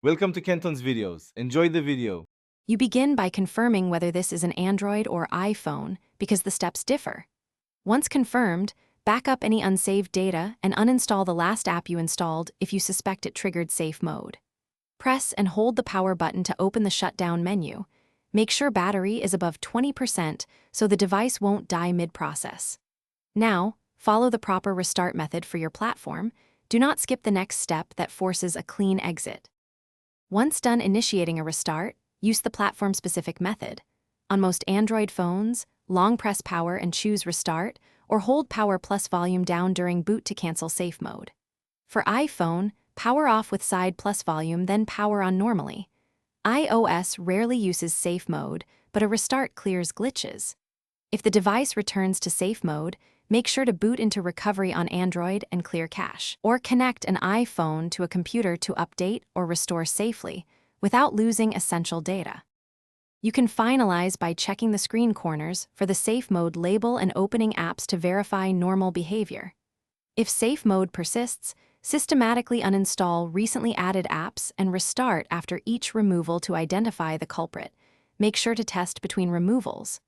Welcome to Kenton's videos. Enjoy the video. You begin by confirming whether this is an Android or iPhone because the steps differ. Once confirmed, back up any unsaved data and uninstall the last app you installed if you suspect it triggered safe mode. Press and hold the power button to open the shutdown menu. Make sure battery is above 20% so the device won't die mid-process. Now, follow the proper restart method for your platform. Do not skip the next step that forces a clean exit. Once done initiating a restart, use the platform-specific method. On most Android phones, long press power and choose Restart, or hold power plus volume down during boot to cancel safe mode. For iPhone, power off with side plus volume, then power on normally. iOS rarely uses safe mode, but a restart clears glitches. If the device returns to safe mode, make sure to boot into recovery on Android and clear cache, or connect an iPhone to a computer to update or restore safely without losing essential data. You can finalize by checking the screen corners for the safe mode label and opening apps to verify normal behavior. If safe mode persists, systematically uninstall recently added apps and restart after each removal to identify the culprit. Make sure to test between removals.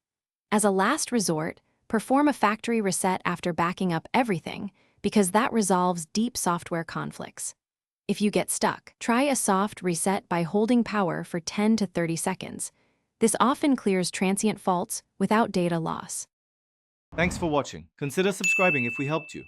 As a last resort, perform a factory reset after backing up everything, because that resolves deep software conflicts. If you get stuck, try a soft reset by holding power for 10 to 30 seconds. This often clears transient faults without data loss. Thanks for watching. Consider subscribing if we helped you.